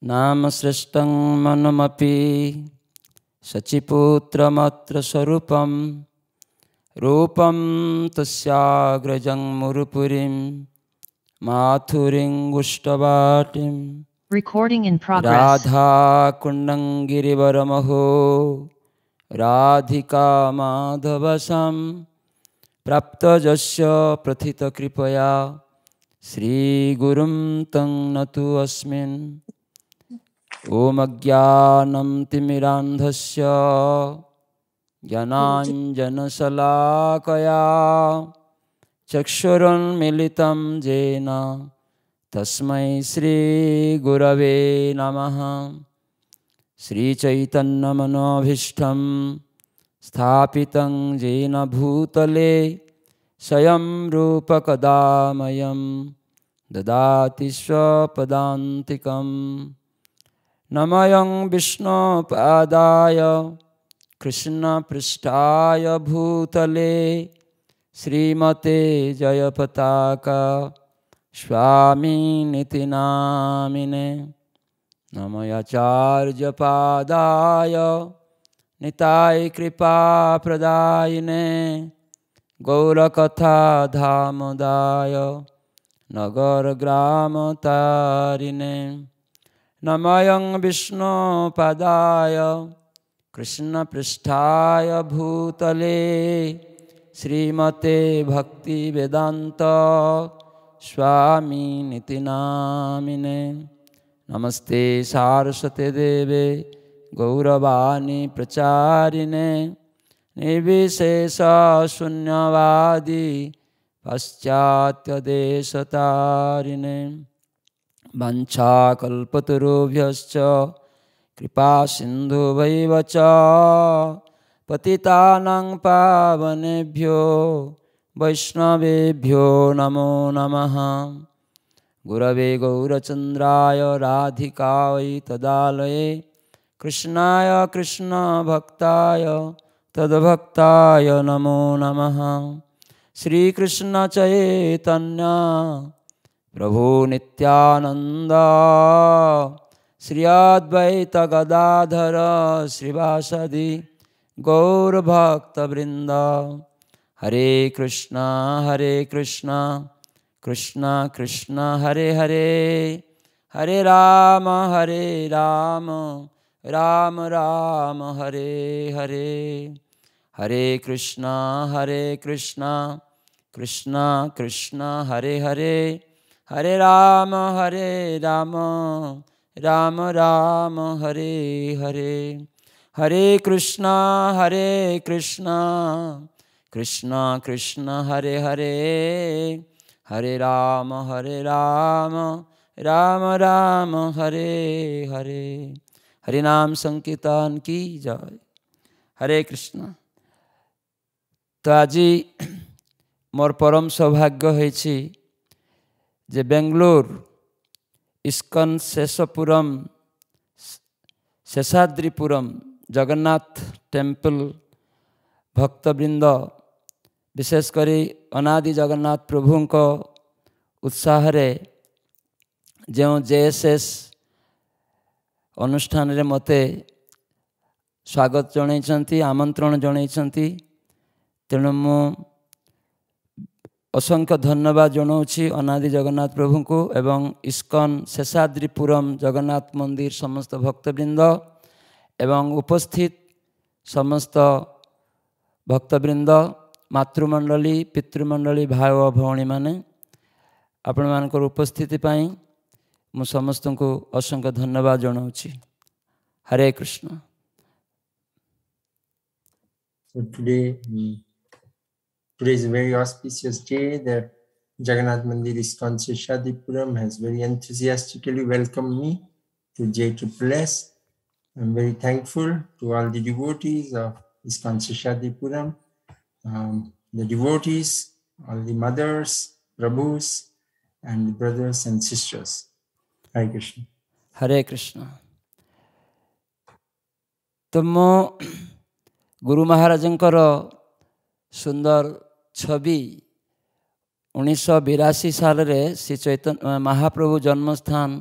नाम श्रेष्ठं मनमपि शचिपुत्रमत्र स्वरूपं रूपं तस्याग्रजं मुरुपुरीं माथुरीं गुष्टवाटिं Recording in progress. Radha कुण्डं गिरिवरमहो Radhika माधवसं प्राप्तजस्य प्रथितकृपया श्रीगुरुं तं नतु अस्मिन्। ॐ अज्ञानं तिमिरान्धस्य ज्ञानाञ्जनशलाकया चक्षुरुन्मीलितं येन तस्मै श्रीगुरवे नमः। श्रीचैतन्यमनोभीष्टं स्थापितं येन भूतले स्वयं रूपकदा मह्यं ददाति स्वपदान्तिकं। नमयं विष्णुपादाय कृष्णपृष्ठाय भूतले श्रीमते जयपताका स्वामिनिति नामिने। नमयाचार्यपादाय निताय कृपाप्रदायिने गौरकथा धामदाय नगरग्रामतारिणे। नमयं विष्णुपादाय कृष्णपृष्ठाय भूतले श्रीमते भक्तिवेदान्त स्वामिनिति नामिने। नमस्ते सारस्वते देवे गौरवाणी प्रचारिणे निर्विशेष शून्यवादी पाश्चात्यदेशतारिणे। वंशाकल्पतरुभ्यश्च कृपा सिन्धुभैव च पतितानां पावनेभ्यो वैष्णवेभ्यो नमो नमः। गुरवे गौरचन्द्राय राधिकायै तदालये कृष्णाय कृष्णभक्ताय तद्भक्ताय नमो नमः। श्रीकृष्ण चैतन्य प्रभु नित्यानंद श्री अद्वैत गदाधर श्रीवासदि गौरभक्तवृंद। हरे कृष्णा कृष्णा कृष्णा हरे हरे, हरे राम राम राम हरे हरे। हरे कृष्णा कृष्णा कृष्णा हरे हरे, हरे राम राम राम हरे हरे। हरे कृष्णा कृष्णा कृष्णा हरे हरे, हरे राम राम राम हरे हरे। हरि नाम संकीर्तन की जय। हरे कृष्ण। तो आज मोर परम सौभाग्य होइछि जे बेंगलोर इस्कन शेषपुरम शेषाद्रिपुरम जगन्नाथ टेम्पल भक्तवृंद विशेषकर अनादि जगन्नाथ प्रभु को उत्साह रे जो जेएसएस अनुष्ठान रे मते स्वागत जणाइछंती, आमंत्रण जणाइछंती। तेणु मु असंख्य धन्यवाद जनाऊँगी अनादि जगन्नाथ प्रभु को एवं इस्कन शेषाद्रिपुरम जगन्नाथ मंदिर समस्त भक्तवृंद एवं उपस्थित समस्त भक्तवृंद मातृमंडली पितृमंडली भाई और भौणी माने आपण मानकर उपस्थिति पाई मु समस्त को असंख्य धन्यवाद जनाऊँगी। हरे Krishna. So today is a very auspicious day that Jagannath Mandir ISKCON Seshadipuram has very enthusiastically welcomed me to JSS. I'm very thankful to all the devotees of ISKCON Seshadipuram, the devotees, all the mothers, Prabhus, and the brothers and sisters. Hare Krishna. Hare Krishna. तो मो गुरु महाराजंकर सुंदर छवि 1982 साल रे श्री चैतन्य महाप्रभु जन्मस्थान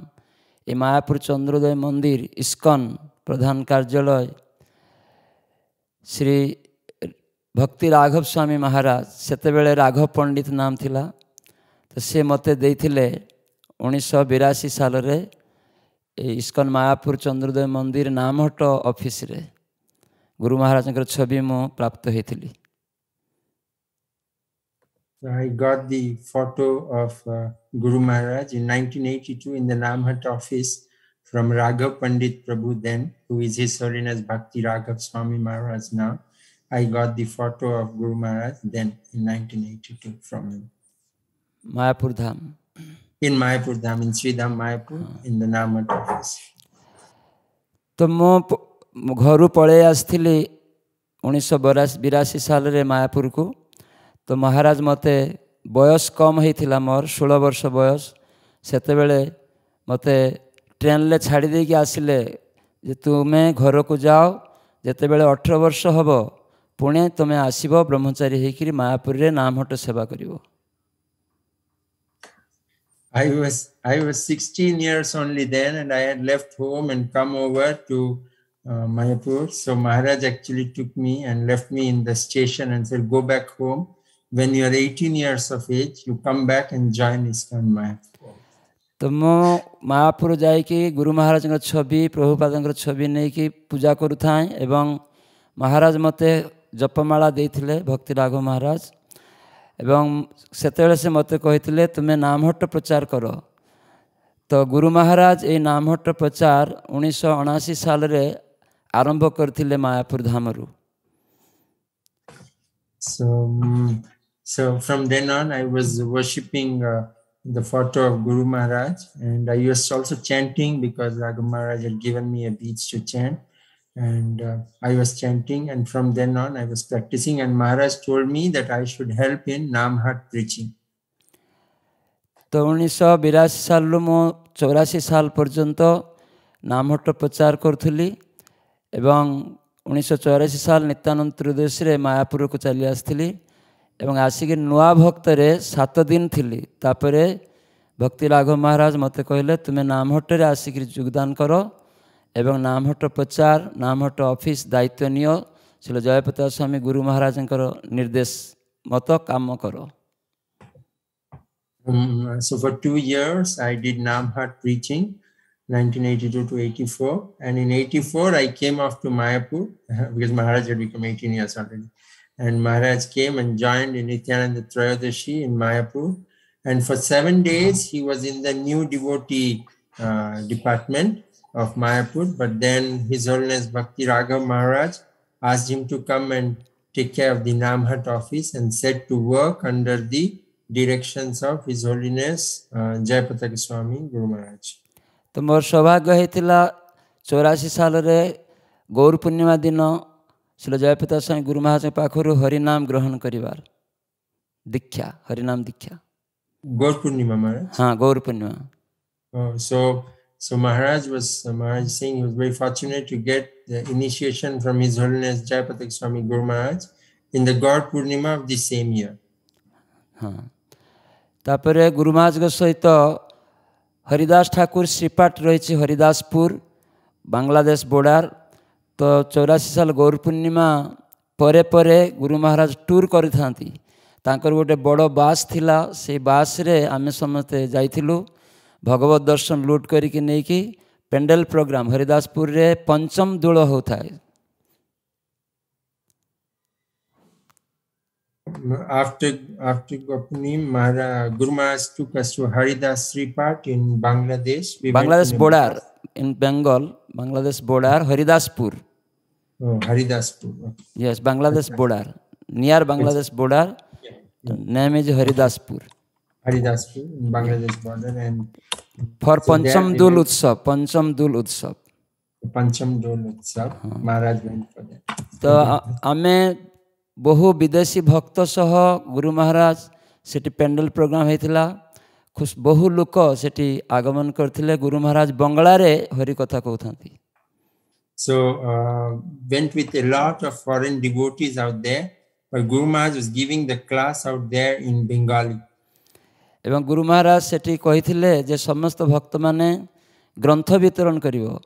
ये मायापुर चंद्रोदय मंदिर इस्कन प्रधान कार्यालय श्री भक्ति राघव स्वामी महाराज सेतेबेले राघव पंडित नाम थिला तो से मते देइथिले 1982 साल रे इस्कन मायापुर चंद्रोदय मंदिर नामहट ऑफिस रे गुरु महाराज छवि मु प्राप्त होइथिली. I got the photo of Guru Maharaj in 1982 in the Namhat office from Raghav Pandit Prabhu then, who is His Holiness Bhakti Raghav Swami Maharaj now. I got the photo of Guru Maharaj then in 1982 from him. Mayapur Dham. In Mayapur Dham, in Sri Dham Mayapur, in the Namhat office. तो मो घर पड़े आसली 1982 साल रे मायापुर को. तो महाराज मते बयस कम होता मोर 16 वर्ष बयस सेतेबेले मते ट्रेन ले छाड़ी दे कि आसिले जे तुम्हें घर को जाओ जेतेबेले 18 वर्ष हब पुणे तुम्हें आसीबो ब्रह्मचारी होकर मायापुर रे नामहट सेवा करिवो. I was 16 years only then, and I had left home and come over to Mayapur. So Maharaj actually took me and left me in the station and said, "Go back home. When you are 18 years of age, you come back and join ISKCON Mayapur." तो मो मायापुर जाइकी गुरु महाराज छवि प्रभुपाद छवि नहीं कि पूजा करूँ एवं महाराज मते जपमाला देइथिले भक्ति राघव महाराज एवं सेतेबेले से मते कहिथिले तुम्हें नामहट प्रचार करो. तो गुरु महाराज ये नामहट प्रचार 1979 साल रे आरंभ करथिले Mayapur धामरू. So from then on, I was worshipping the photo of Guru Maharaj, and I was also chanting because Raghav Maharaj had given me a beads to chant, and I was chanting, and from then on I was practicing, and Maharaj told me that I should help in Namhat preaching. तो 1982 साल मो 84 साल पर्यंत नामहट प्रचार करुली एवं 1984 साल नित्यानंद त्रयोदशी रे मायापुर को चली आसली एवं आसिक नुआ भक्त रे 7 दिन थी. तापरे भक्ति राघव महाराज मते कहले तुम्हें नामहट रे आसिक योगदान करो एवं नामहट प्रचार नामहट ऑफिस दायित्व नियो श्री जयप्रताप स्वामी गुरु महाराज निर्देश मत काम करो. So for 2 years I did Namhat preaching, 1982 to 84, and in 84 I came off to Mayapur because Maharaj had become 18 years already. And Maharaj came and joined in Nityananda Trayodashi in Mayapur. And for 7 days, he was in the new devotee department of Mayapur. But then His Holiness Bhakti Raghav Maharaj asked him to come and take care of the Namhat office and set to work under the directions of His Holiness Jayapataka Swami Guru Maharaj. तो मोर सौभाग्य होता 84 साल रे गौर पूर्णिमा दिन श्री जयप्रताप स्वामी गुरु महाराज पाखर हरिनाम ग्रहण करिवार दीक्षा हरिनाम दीक्षा. गौर पूर्णिमा महाराज. हाँ गौर पूर्णिमा. So Maharaj saying he was very fortunate to get the initiation from His Holiness Jayapataka Swami Guru Maharaj in the Gaur Purnima of the same year. हाँ तापरे गुरु महाराज के सहित हरिदास ठाकुर श्रीपाठ रही हरिदासपुर बांग्लादेश बॉर्डर. तो 84 साल गौर पूर्णिमा परे परे गुरु महाराज टूर करिथांती. तांकर गोटे बड़ बास थिला से बास रे आमे समस्ते जाइथिलु भगवत दर्शन लूट करिके नेकी पेंडल प्रोग्राम हरिदासपुर रे पंचम दोल होता है. After Gopani, Guru Maharaj took us to Haridas Sripat in Bangladesh. Bangladesh border in Bengal, Bangladesh border, Haridaspur. Oh, Haridaspur. Okay. Yes, Bangladesh border. Near Bangladesh border, name is Haridaspur. Haridaspur in Bangladesh border, and for so Pancham Dul Utsav, Pancham Dul Utsav. Pancham Dul Utsav, Maharaj went for that. तो आमे बहु विदेशी भक्त सह गुरु महाराज सेठी pandal programme होता खुश बहु लोक सेठी आगमन करथिले. गुरु महाराज बंगला रे हरि कथा कहथांती. So went with a lot of foreign devotees out there, but Guru Maharaj was giving the class out there in Bengali. एवं गुरु महाराज सेठी कहिथिले जे समस्त भक्त माने ग्रंथ वितरण करिवो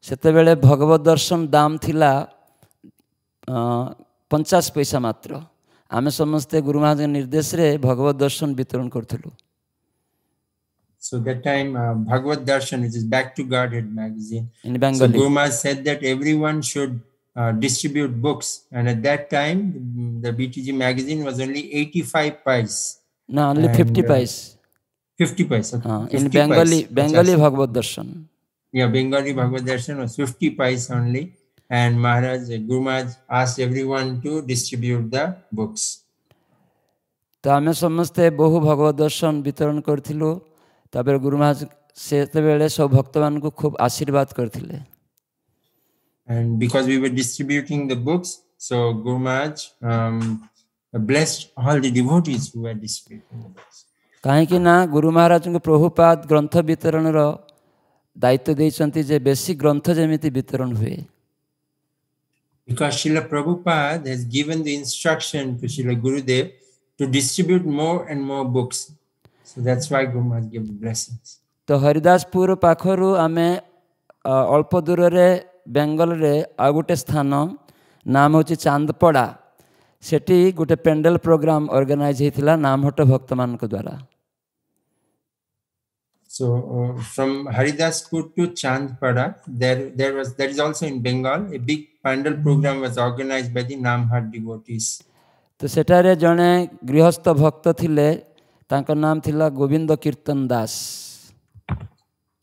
सेतेबेले भगवत दर्शन दाम थिला 50 पैसा मात्र आमे समस्ते गुरु महाराज निर्देश रे भगवत दर्शन वितरण करथिलु So that time Bhagavad Darshan, which is Back to Godhead magazine. in So Bengali. Guru Maharaj said that everyone should distribute books, and at that time the BTG magazine was only 85 paise. No, only 50 paise. 50 paise. Okay. In 50 Bengali, paise. Bengali Bhagavad Darshan. Yeah, Bengali Bhagavad Darshan was 50 paise only, and Guru Maharaj asked everyone to distribute the books. तो आमे समस्ते बहु भगवत दर्शन वितरण करथिलु तापर गुरु महाराज सेतेबेले सब भक्त मान को खूब आशीर्वाद करथिले And because we were distributing the books, so Guru Maharaj blessed all the devotees who were distributing the books. काहे कि ना गुरु महाराज को प्रभुपाद ग्रंथ वितरण रो दायित्व दैछंती जे बेसी ग्रंथ जेमिति वितरण हुए Because Srila Prabhupada has given the instruction to Srila Gurudev to distribute more and more books. So that's why Guru Maharaj gave the blessings. तो हरिदासपुर पाखरु आमे अल्प दूर रे बेंगल रे आ गोटे स्थान नाम होची चांदपड़ा सेठी गोटे पेंडल प्रोग्राम ऑर्गेनाइज हेतिला नामहट भक्त मान को द्वारा So from Haridaspur to Chandpada, there is also in Bengal a big pandal program was organized by the Namhat devotees. तो सेठारे जने गृहस्थ भक्त थिले तांका नाम थिला गोविंद कीर्तन दास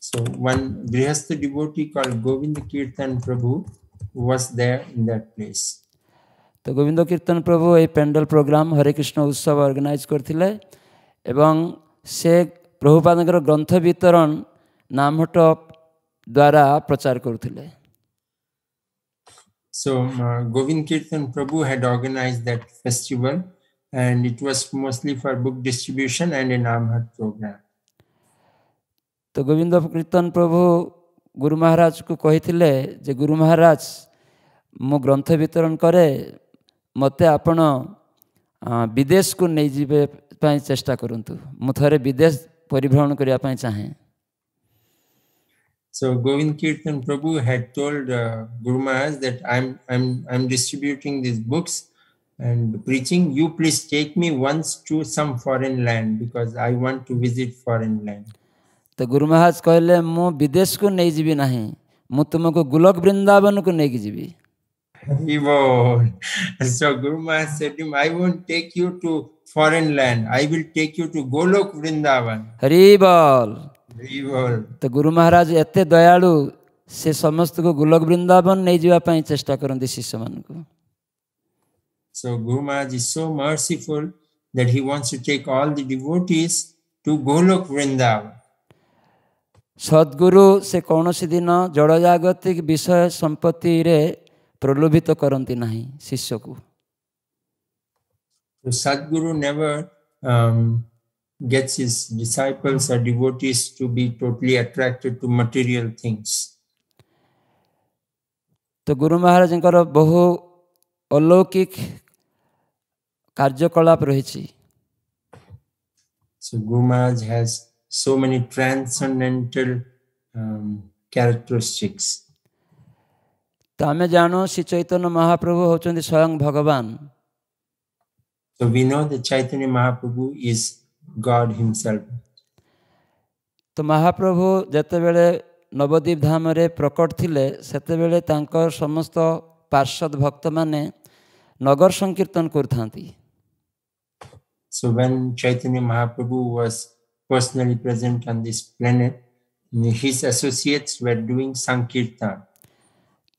So one grihastha devotee called Govind Kirtan Prabhu was there in that place. तो गोविंद कीर्तन प्रभु ए पेंडल प्रोग्राम हरे कृष्ण उत्सव ऑर्गेनाइज करथिले एवं से प्रभुपादकर ग्रंथ वितरण नामहट द्वारा प्रचार करथिले So Govind Kirtan Prabhu had organized that festival, and it was mostly for book distribution and a Namhat program. तो गोविंद कीर्तन प्रभु गुरु महाराज को कहिथिले जे गुरु महाराज मो ग्रंथ वितरण करे मते आपण विदेश को नहीं जीवे पाई चेष्टा करंतु मु थरे विदेश परिभ्रमण करिया पाई चाहे So Govind Kirtan Prabhu had told Guru Maharaj that I'm distributing these books and preaching. You please take me once to some foreign land because I want to visit foreign land. तो गुरु महाराज कहले मु विदेश को नहीं जीवी नहीं मु तुमको गोलोक वृंदावन को नहीं जीवी So Guru Maharaj said to him, I won't take you to foreign land. I will take you to Golok Vrindavan. Hari बोल Hari Bol. तो गुरु महाराज एते दयालु से समस्त को गोलोक वृंदावन नहीं जीवा पाई चेष्टा करंती शिष्य मान को So Guru Maharaj is so merciful that he wants to take all the devotees to Golok Vrindavan. सद्गुरु से कौनसी दिन जड़ जागतिक विषय संपत्ति रे प्रलोभित करती नहीं शिष्य को So Sadguru never gets his disciples or devotees to be totally attracted to material things. तो गुरु महाराज बहु अलौकिक कार्यकलाप रही So Guru Maharaj has so many transcendental characteristics. तो आमे जानो श्री चैतन्य महाप्रभु होचंदी स्वयं भगवान So we know that Chaitanya Mahaprabhu is God himself. तो महाप्रभु जेतेबेले नवद्वीप धाम रे प्रकट थिले सेतेबेले तांकर समस्त पार्षद भक्त माने नगर संकीर्तन करथांती So when Chaitanya Mahaprabhu was personally present on this planet, his associates were doing Sankirtan.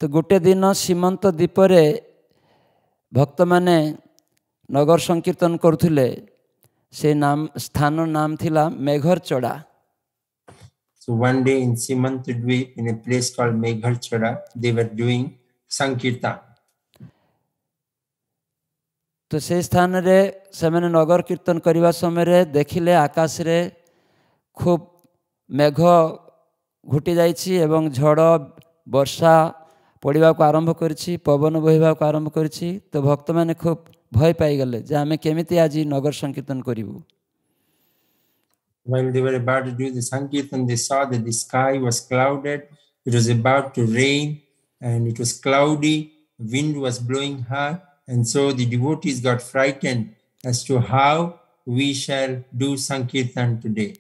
तो गोटे दिन सीमंत द्वीप रे भक्त माने नगर संकीर्तन करुले से नाम स्थान नाम थिला मेघर चढ़ा So one day in Simantadweep, in a place called Megharchada, they were doing Sankirtan. तो से स्थान रे से मैंने नगर कीर्तन करने समय रे देखिले आकाश रे खूब मेघ घुटी जाइछि एवं झड़ वर्षा पड़वा को आरंभ करिछि पवन बहिबा को आरंभ करिछि तो भक्त माने खूब भय पाई गले जे आमे केमिति आज नगर संकीर्तन करिवु While they were about to do the Sankirtan, they saw that the sky was clouded. It was about to rain and it was cloudy. Wind was blowing hard. And so the devotees got frightened as to how we shall do Sankirtan today.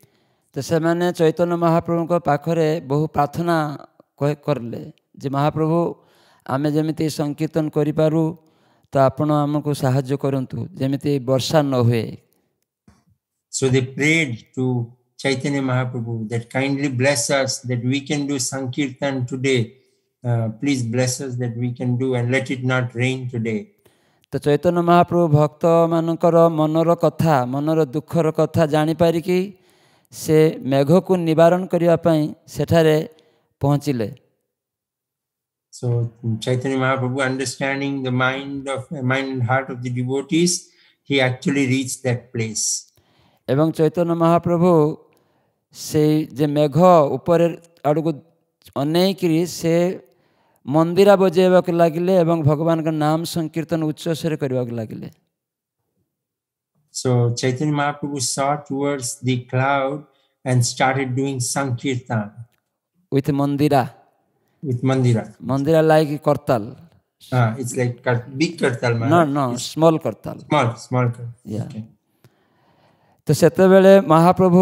तो सेमाने चैतन्य महाप्रभु को पाखरे बहु प्रार्थना करले जे महाप्रभु आमे जेमिति संकीर्तन करि पारू तो आपण हमको सहाय्य करंतु जेमिति वर्षा न हुए. So they prayed to Chaitanya Mahaprabhu that kindly bless us that we can do Sankirtan today. Please bless us that we can do and let it not rain today. तो चैतन्य महाप्रभु भक्त मानकर मनर कथा मनर दुखर कथा जानी पारि कि से मेघ को निवारण करिया पई सेठारे पहुँचिले. So Chaitanya Mahaprabhu, understanding the mind and heart of the devotees, he actually reached that place. एवं चैतन्य महाप्रभु से जे मेघ ऊपर आड़क अनेकरी से मंदिरा बजेवाक लगिले एवं भगवान का नाम संकीर्तन उच्च स्वर करवाक लगिले. So Chaitanya Mahaprabhu saw towards the cloud and started doing Sankirtan with mandira. With mandira. Mandira like kartal. It's like big kartal. No, small kartal. Small kartal. Yeah. Okay. तो सेते बेले महाप्रभु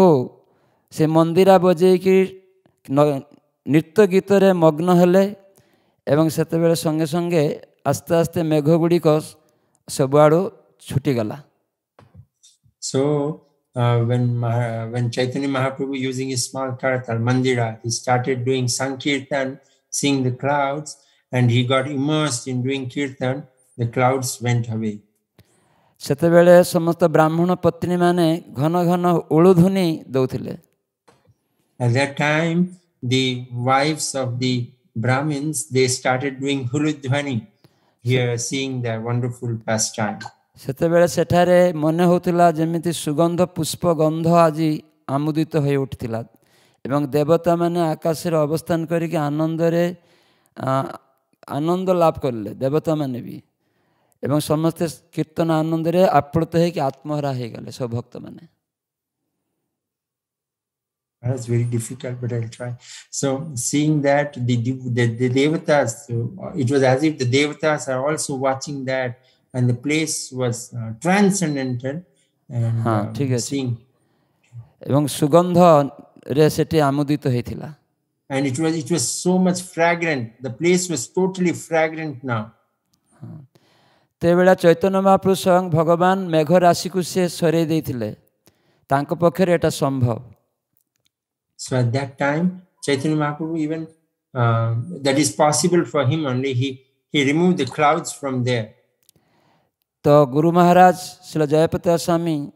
से मंदिरा बजे कि नृत्य गीत रे मग्न हेले एवं सेते बेले संगे संगे आस्ते आस्ते मेघ गुड़िक सबुआड़ू छुटी गला. So when Chaitanya Mahaprabhu using his small kartal mandira, he started doing Sankirtan, seeing the clouds, and he got immersed in doing kirtan. The clouds went away. सेतेबेले समस्त ब्राह्मण पत्नी माने घन घन उलुधुनी दौथिले. At that time, the wives of the Brahmins, they started doing huludhvani, here seeing their wonderful pastime. सेतेबेले सेठारे मने होतिला जेमिति सुगंध पुष्प गंध आजि आमुदित होई उठितिला एवं देवता माने आकाश रे अवस्थान करिके आनंद रे आनंद लाभ करले देवता माने भी एवं समस्त कीर्तन आनंद रे आप्लुत है कि आत्महरा हो गले सब भक्त माने. That's very difficult, but I'll try. So seeing that the devatas, it was as if the devatas are also watching that, and the place was transcendental. And seeing. एवं सुगंध रे सेठी आमुदित होइथिला. And it was so much fragrant. The place was totally fragrant now. तेबेला Chaitanya Mahaprabhu स्वयं भगवान मेघ राशि को से सरे देथिले तांको पक्षरे एटा संभव. So at that time Chaitanya Mahaprabhu even that is possible for him only, he removed the clouds from there. तो गुरु महाराज श्री जयपति स्वामी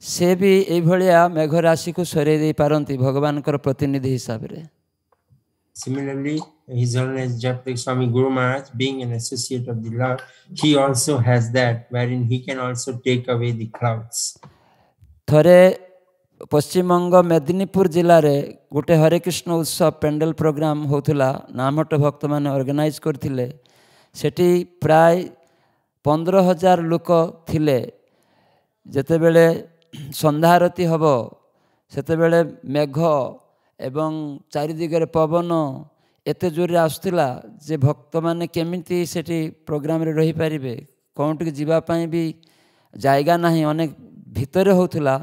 से भी ए भलिया मेघ राशि को सरे दे पारंती भगवान कर प्रतिनिधि हिसाब रे. Similarly, His Holiness Jayapati Swami Guru Maharaj, being an associate of the Lord, he also has that, wherein he can also take away the clouds. थरे पश्चिम बंग मेदिनीपुर जिले रे गोटे हरे कृष्ण उत्सव पेंडल प्रोग्राम होतला नामहट भक्त माने ऑर्गेनाइज करथिले. सेठी प्राय 15,000 लोक थिले. जेते बेले संध्या आरती हबो सेते बेले मेघ एवं चारिदिगरे पवन एते जोरे आसुला जे भक्त माने केमिति सेठी प्रोग्राम रे रही पारिबे कोनट के जीवा पई भी जायगा नाही. अनेक भितरे होतला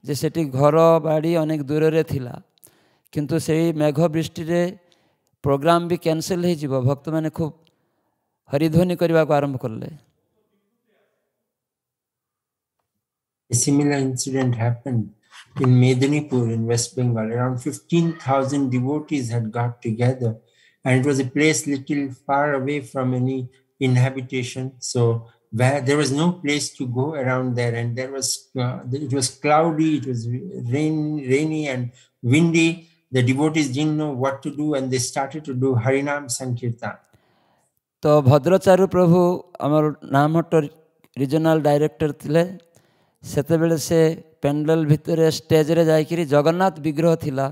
जे सेठी घर बाड़ी अनेक दूर रे थिला किंतु सेही मेघ बृष्टि रे प्रोग्राम भी कैंसिल हो जिवो. भक्त माने खूब हरिध्वनि करबा को आरंभ करले. A similar incident happened in Medinipur in West Bengal. Around 15,000 devotees had got together, and it was a place little far away from any inhabitation. So where there was no place to go around there, and there was it was cloudy, it was rainy and windy. The devotees didn't know what to do, and they started to do Harinam Sankirtan. तो भद्राचार्य प्रभु आमर नामहट regional director थिले. सेते बेले से पेंडल भितर stage रे जाइकरी जगन्नाथ विग्रह थिला.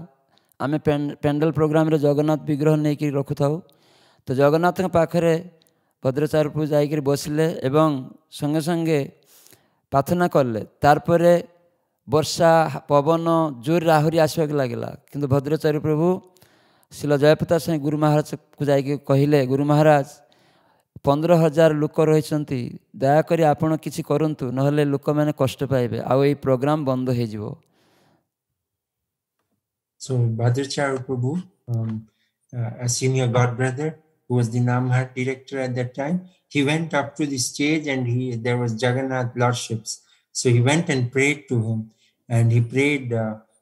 आमे पेंडल प्रोग्राम रे जगन्नाथ विग्रह नहीं कि रखु थाउ. तो जगन्नाथ के पाखरे भद्राचार्य प्रभु जाइकरी बसले एवं संगे संगे प्रार्थना करले. तार परे ବର୍ଷା ପବନ ଜୋରରେ ଆହୁରି ଆସିବାକୁ ଲାଗିଲା। କିନ୍ତୁ ଭଦ୍ରାଚାର୍ଯ୍ୟ ପ୍ରଭୁ ଶ୍ରୀଲ ଜୟପ୍ରକାଶ ସ୍ୱାମୀ ଗୁରୁ ମହାରାଜକୁ ଯାଇକି କହିଲେ, ଗୁରୁ ମହାରାଜ 15,000 ଲୋକ ରହିଛନ୍ତି, ଦୟାକରି ଆପଣ କିଛି କରନ୍ତୁ, ନହେଲେ ଲୋକମାନେ କଷ୍ଟ ପାଇବେ, ଆଉ ଏଇ ପ୍ରୋଗ୍ରାମ ବନ୍ଦ ହେଇଯିବ। So Bhadracharya Prabhu, a senior god brother who was the Namhat director at that time, he went up to the stage and there was Jagannath lordships. So he went and prayed to him, and he prayed,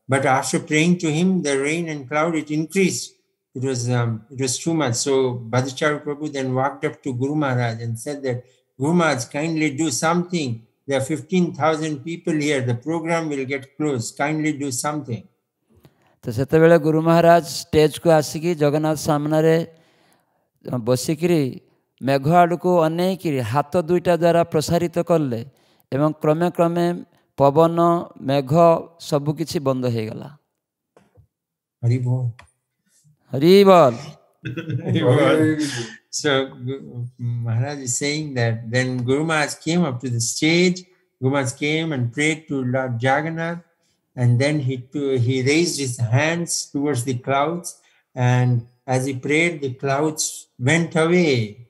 but after praying to him, the rain and cloud, it increased. It was too much. So Bhadracharya Prabhu then walked up to Guru Maharaj and said that, Guru Maharaj, kindly do something. There are 15,000 people here. The program will get closed. Kindly do something. तो सेतेबेले Guru Maharaj stage को आसिकी जगन्नाथ सामने बसिकी मेघ आड़ को अनेक हाथ दुईटा द्वारा प्रसारित कले एवं क्रमे क्रमे पवन मेघ सबकिछि बंद हो गला। हरि बोल। हरि बोल। So Maharaj is saying that then Guru Maharaj came up to the stage. Guru Maharaj came and prayed to Lord Jagannath, and then he raised his hands towards the clouds, and as he prayed, the clouds went away.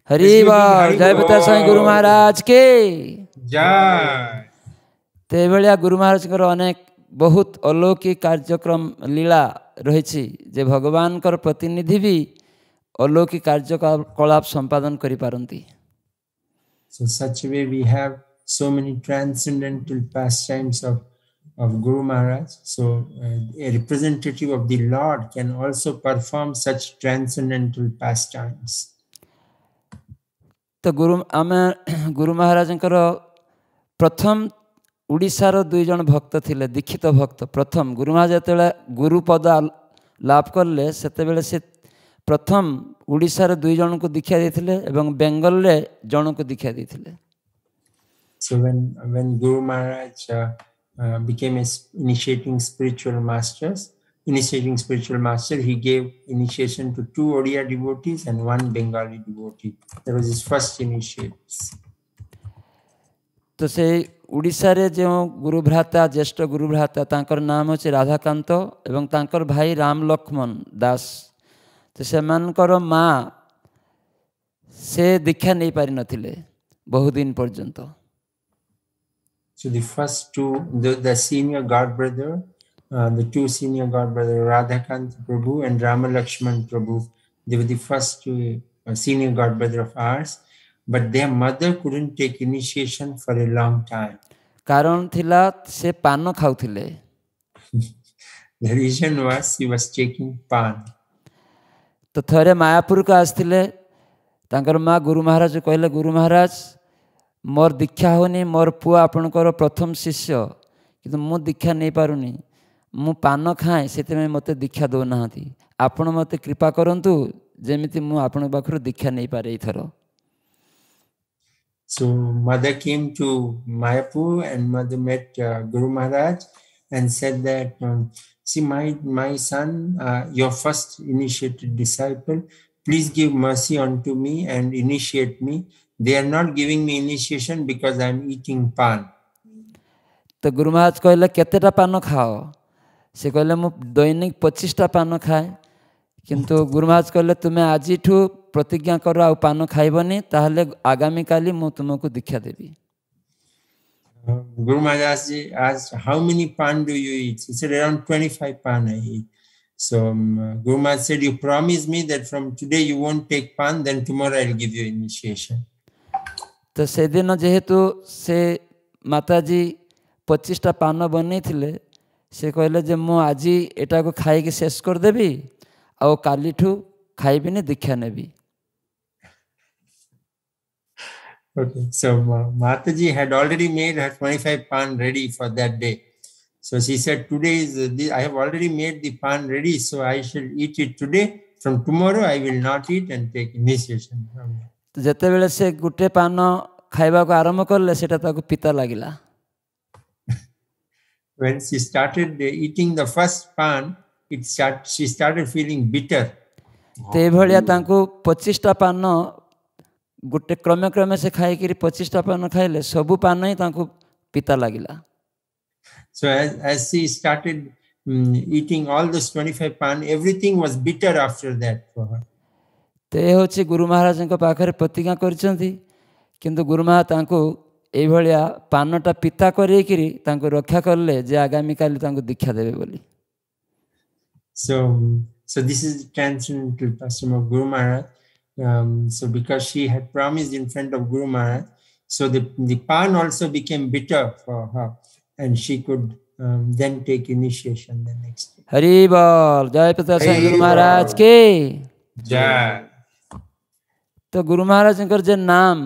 Hari बोल। जय बता स्वामी गुरु महाराज के जय। ते भलिया गुरु महाराज को अनेक बहुत अलौकिक कार्यक्रम लीला रही जे भगवान कर प्रतिनिधि भी अलौकिक कार्यकलाप संपादन करि पारंती। So such a way we have so many transcendental pastimes of Guru Maharaj. So a representative of the Lord can also perform such transcendental pastimes. तो गुरु महाराज प्रथम उड़ीसार 2 जन भक्त थिले, दीक्षित भक्त। प्रथम गुरु महाराज जेतेबेले गुरुपद लाभ कले सेतेबेले से प्रथम उड़ीसार 2 जन को दीक्षा देथिले एवं बेंगल रे जन को दीक्षा देथिले। So when Guru Maharaj became a initiating spiritual master, he gave initiation to 2 Odia devotees and 1 Bengali devotee. That was his first initiates. तो से उड़ीसा रे जो गुरु भ्राता ज्येष्ठ गुरु भ्राता तांकर नाम होचे राधाकांत एवं तांकर भाई राम लक्ष्मण दास। तो से मानकर माँ से दीक्षा नहीं पारि नथिले बहुत दिन पर्यंत। So the first 2, the senior god brother, the 2 senior god brother, Radhakant Prabhu and Rama Lakshman Prabhu, they were the first 2 senior god brother of ours, but their mother couldn't take initiation for a long time. कारण थिला से पान खाउथिले। The reason was he was taking pan. तो थरे मायापुर को आसथिले तांकर माँ गुरु महाराज कहले, गुरु महाराज मोर दीक्षा होनी, मोर पुआ आपनकर प्रथम शिष्य किंतु मु दीक्षा नहीं पारुनी, मु पान खाए से मते दीक्षा दो नाहती, आपण मते कृपा करंतु जेमिति मु आपण पाखरु दीक्षा नहीं पारे इथरो। So mother came to Mayapur and mother met Guru Maharaj and said that, see my son, your first initiated disciple, please give mercy unto me and initiate me. They are not giving me initiation because I am eating pan. तो गुरु महाराज कहले केतेटा पान खाओ, से कहले मु दैनिक 25टा पान खाए, किंतु गुरु महाराज कहले तुम्हें आजिठू प्रतिज्ञा करो आ पान खाइबनी, ताहले आगामी काली मु तुमको दीक्षा देबी। Guru Maharaj asked, how many pan do you eat? He said, around 25 pan I eat. So Guru Maharaj said, you promise me that from today you won't take pan, then tomorrow I will give you initiation. तो से दिन जेहेतु से माताजी 25टा पान बनै थिले, से कहले जे मु आजी एटा को खाई के शेष कर देबी आ कालीठू खाइबिनी दीक्षा नेबी। Okay, so Mataji had already made her 25 pan ready for that day. So she said, today I have already made the pan ready, so I shall eat it today. From tomorrow I will not eat and take initiation. तो जेते बेले से गुटे पान खाइबा को आरंभ करले सेटा ताको पिता लागिला। When she started eating the first pan, she started feeling bitter. ते भलिया तांको 25टा पान गुटे क्रमे क्रमे से खाई कि 25टा पान खाइले सबु पान ही तांको पिता लागिला। So as she started eating all those 25 pan, everything was bitter after that for her. ତ ଏ ହେଉଛି ଗୁରୁ ମହାରାଜଙ୍କ ପାଖରେ ପ୍ରତିଜ୍ଞା କରିଛନ୍ତି, କିନ୍ତୁ ଗୁରୁ ମହାରାଜ ତାଙ୍କୁ ଏଇଭଳିଆ ପାନଟା ପିତା କରେଇକିରି ତାଙ୍କୁ ରକ୍ଷା କଲେ ଯେ ଆଗାମୀକାଲି ତାଙ୍କୁ ଦୀକ୍ଷା ଦେବେ ବୋଲି। So this is the transcendental custom of Guru Maharaj. So because she had promised in front of Guru Maharaj, so the pan also became bitter for her, and she could then take initiation the next day. Hari बोल, जय पिता हरि गुरु बोल। महाराज के। Jai. तो गुरु महाराजଙ୍କର जे नाम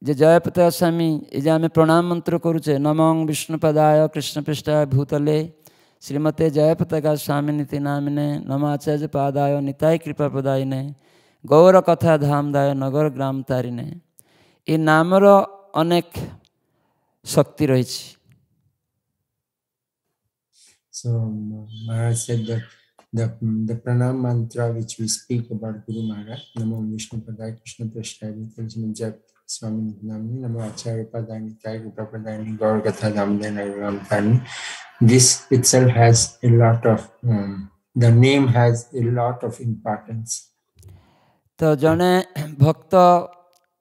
जे जय पिता स्वामी ये जे आम प्रणाम मंत्र करुचे, नमो विष्णुपदाय कृष्णपृष्ठाय भूतले श्रीमते जय पताका स्वामी नीति नामिने नमो आचार्य पादाय निताय कृपा प्रदायिने गौर कथा धामदाय नगर ग्राम तारिणे। ये नामर अनेक शक्ति रही। So Maharaj said that the pranam mantra which we speak about Guru Maharaj, Namo Vishnu Padaya Krishna Prasthaya Jai Swami Namni Namo Acharya Padaya Nitaya Kripa Pradayini Gaur Gatha Dhamdaya Nagaram Tani. This itself has a lot of the name has a lot of importance. तो जने भक्त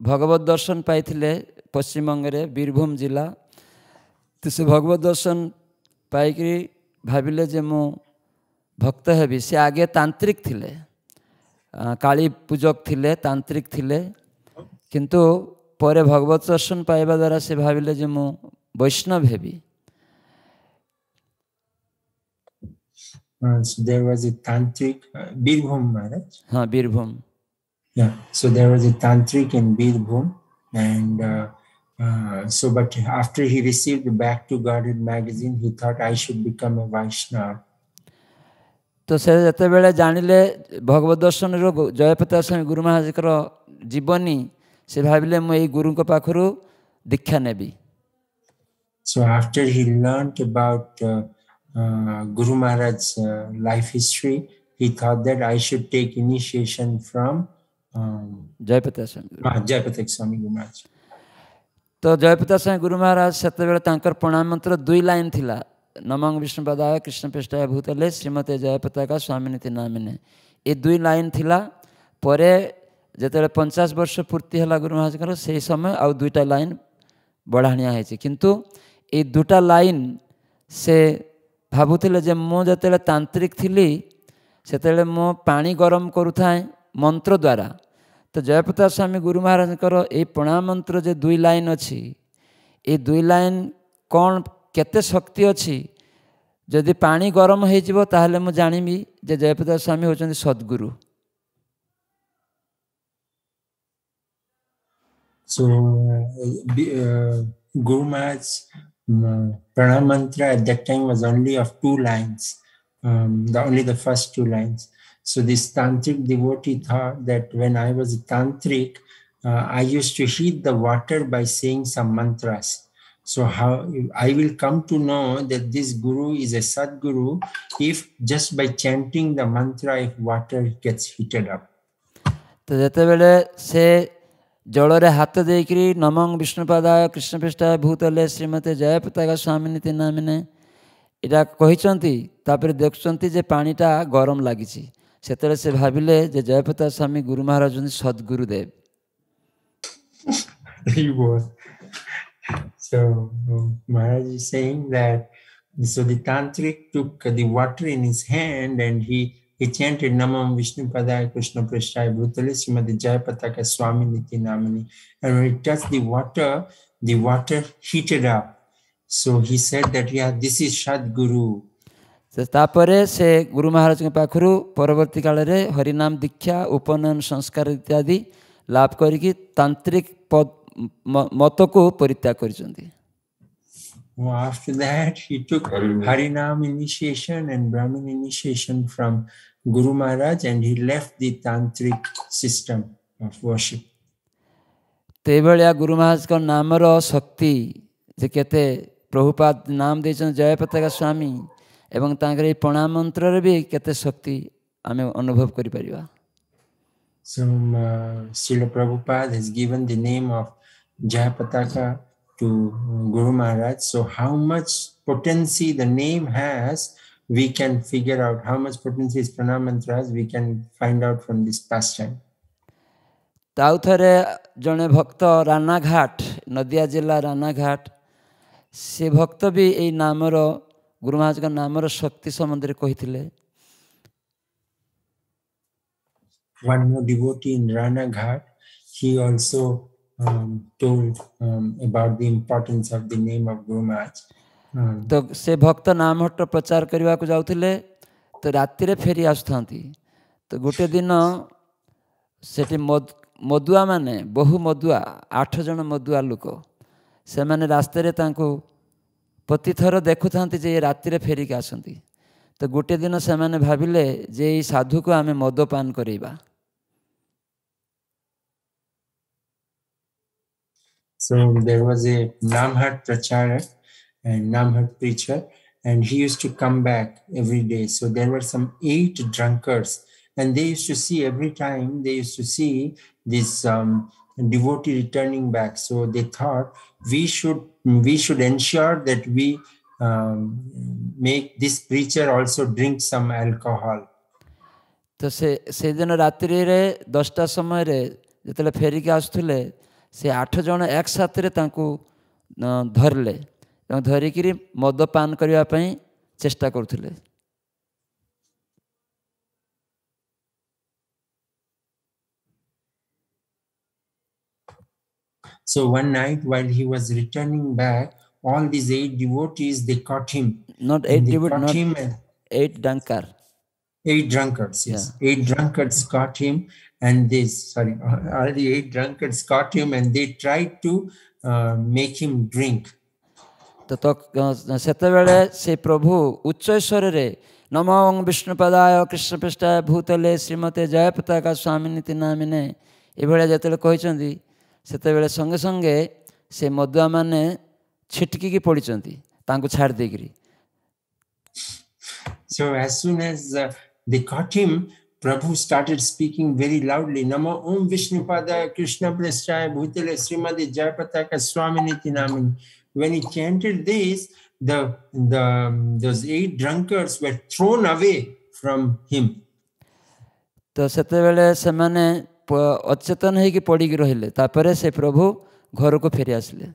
भगवत दर्शन पाइथिले पश्चिम बंगरे बीरभूम जिला, तो से भगवत दर्शन पाइकरी भाविले जे मु भक्त heavy. से आगे तांत्रिक थिले, काली पूजक थिले, तांत्रिक थिले, किंतु परे भगवत दर्शन पाइबा द्वारा से भाविले जे मु वैष्णव heavy. So there was a tantric Birbhum Maharaj. हाँ, Birbhum. Yeah, so there was a tantric in Birbhum, and so but after he received the Back to Godhead magazine, he thought I should become a Vaishnava. तो से जते बेले जानिले भगवत दर्शन रो जयप्रताप स्वामी गुरु महाराजकर जीवनी, से भाविले मु एई गुरु को पाखरु दीक्षा नेबी। So after he learned about Guru Maharaj's life history, he thought that I should take initiation from Jaipratap Swami Jayapataka Swami Guru Maharaj. तो जयप्रताप स्वामी गुरु महाराज सेते बेले तांकर प्रणाम मंत्र 2 लाइन थिला, नमो विष्णुपदाय कृष्णपृष्ठाय भूतले श्रीमते जयपताका स्वामिनीति नामिने। ये 2 लाइन थिला। परे जेते 50 वर्ष पूर्ति हला गुरु महाराज से समय आउ 2टा लाइन बढ़ाणिया है, किंतु ये 2टा लाइन से भावुले जे मु जेते तांत्रिक थिली सेते मु पानी गरम करुथाए मंत्र द्वारा। तो जयप्रताप स्वामी गुरु महाराजकर ये प्रणाम मंत्र जे 2 लाइन अच्छी, ये 2 लाइन कौन केते शक्ति अच्छी, जदि पानी गरम हो ताहले मु जानिबी जे जयप्रताप स्वामी होचंदी सद्गुरु। So Guru Maharaj's pranam mantra at that time was only of 2 lines, only the first 2 lines. So this tantric devotee thought that when I was a tantric, I used to heat the water by saying some mantras. So how I will come to know that this guru is a Sadguru if just by chanting the mantra, if water gets heated up. तो जेते बेले से जलरे हाथ देकरी नमो विष्णुपदाय कृष्णपृष्ठाय भूतले श्रीमते जयपताका स्वामिनीति नामिने इटा कहिचंती, तापर देखचंती जे पानीटा गरम लागिची, सेतरे से भाविले जे जयप्रताप स्वामी गुरु महाराज सद्गुरुदेव। So Maharaj is saying that so the tantric took the water in his hand and he chanted Namam Vishnu Padaya Krishna Prasthaya Bhutale Srimati Jayapataka Swaminiti Namani, and when he touched the water heated up. So he said that yeah, this is Sadguru. तापरे से गुरु महाराज के पाखरु परवर्ती काल रे हरिनाम दीक्षा उपनयन संस्कार इत्यादि लाभ करिकी तांत्रिक मत को परित्याग करिसंती। After that, he took Harinam initiation and Brahmin initiation from Guru Maharaj, and he left the tantric system of worship. ते भलिया गुरु महाराज का नामर शक्ति जे केते प्रभुपाद नाम देछन जयपताका स्वामी एवं तांकर प्रणाम मंत्र रे भी केते शक्ति आमे अनुभव करि परिबा। So Srila Prabhupada has given the name of Jayapataka to Guru Maharaj. So how much potency the name has, we can figure out. How much potency is pranam mantra has, we can find out from this pastime. ताउ थरे जड़े भक्त रानाघाट नदिया जिला रानाघाट से भक्त भी यही नामर गुरु महाराज का नामर शक्ति संबंध कही One more devotee in Ranaghat, he also told about the importance of the name of Guru Maharaj. तो से भक्त नाम हट प्रचार करने को जाउथिले तो राति रे फेरी आसुथांती तो गोटे दिन सेठी मदुआ माने बहु मदुआ 8 जन मदुआ लोक से माने रास्ते रे तांको प्रति थर देखुथांती जे राति रे फेरी के आसंती तो गोटे दिन से माने भाबिले जे ई साधु को आमे मदपान करेबा. So there was a Namhat Pracharak and Namhat preacher, and he used to come back every day. So there were some 8 drunkards, and they used to see every time, they used to see this devotee returning back. So they thought we should ensure that we make this preacher also drink some alcohol. तो से दिन रात्रि रे 10टा समय रे जतले फेरी के आसुले से 8 जन एक साथ रे तांको धरले धरिकी मदपान करने चेष्टा करुले. So one night while he was returning back, all these 8 devotees, they caught him. Not 8 devotees, not 8 drunkards. 8 drunkards, yes. Yeah. 8 drunkards caught him, and all the 8 drunkards caught him, and they tried to make him drink. तो सेतेबेले से प्रभु उच्च स्वर रे नमो विष्णुपदाय कृष्णपृष्ठाय भूतले श्रीमते जयपताका स्वामिनीति नामिने एभलिया जेतेले कहिसंती सेतेबेले संगे संगे से मदुआ माने छिटकी की पड़िसंती तांको छाड़ देगिरी. So as soon as they caught him, Prabhu started speaking very loudly, Namo Om Vishnupadaya Krishna Prasthaya Bhutale Srimati Jayapataka Swaminiti Namini. When he chanted this, those 8 drunkards were thrown away from him. तो सेतेबेले से माने अचेतन है कि पड़ी की रहिले तापरे से प्रभु घर को फेरी आसले.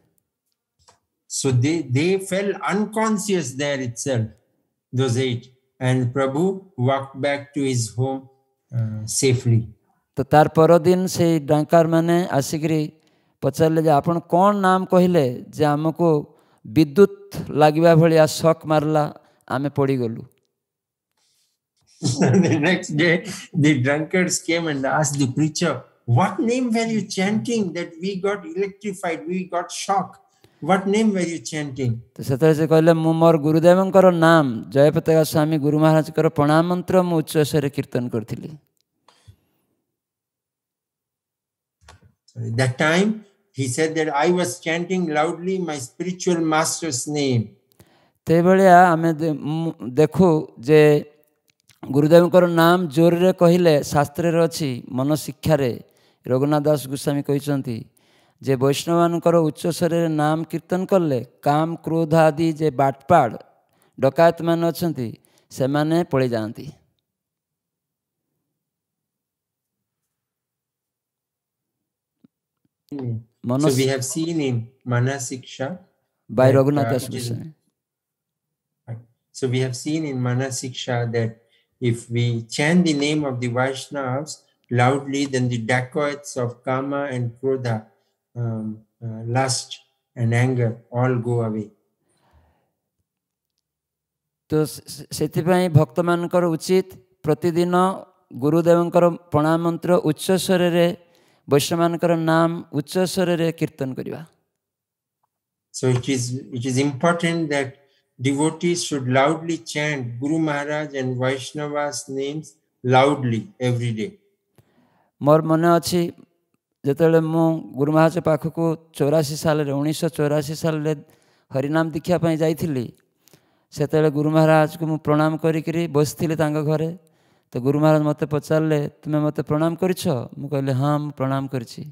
So they fell unconscious there itself, those 8, and Prabhu walked back to his home safely. तो तार पर दिन से ड्रंकार माने आसिकरी पचारे जे आपण कौन नाम कहले जे आमको विद्युत लागिबा भलिया शॉक मारला आमे पड़ी गलु. The next day the drunkards came and asked the preacher, what name were you chanting that we got electrified, we got shocked? What name were you chanting? तो सेतरे से कहले मु मोर गुरुदेवंकर नाम जयपताका स्वामी गुरु महाराज कर प्रणाम मंत्र मु उच्च स्वर कीर्तन करथिली. That time he said that I was chanting loudly my spiritual master's name. ते भलिया आमे देखो जे गुरुदेवंकर नाम जोर रे कहिले शास्त्र रे अछि मन शिक्षा रे रघुनाथ दास गोस्वामी कहिसंती जे वैष्णवानकर उच्च स्वर नाम कीर्तन कले काम क्रोध आदि जे बाटपाड़ डकायत मान अछंती से माने पळि जांती. So we have seen in Manasiksha by Raghunath Das Goswami. So we have seen in Manasiksha that if we chant the name of the Vaishnavas loudly, then the dacoits of Kama and Krodha, lust and anger all go away. तो सेतिपई भक्त मानकर उचित प्रतिदिन गुरुदेवंकर प्रणाम मंत्र उच्च स्वर रे वैष्णवानकर नाम उच्च स्वर रे कीर्तन करिवा. So it is important that devotees should loudly chant Guru Maharaj and Vaishnava's names loudly every day. मोर मन अछि जेतेले मु गुरु महाराज पाखको 84 साल रे 1984 साल रे हरिनाम दीक्षा पई जाइथिली सेतेले गुरु महाराज को मु प्रणाम करी करी बसथिले तांगा घरे. तो गुरु महाराज मते पचारले तुमे मते प्रणाम करिछ मु कहले हां मु प्रणाम करछि.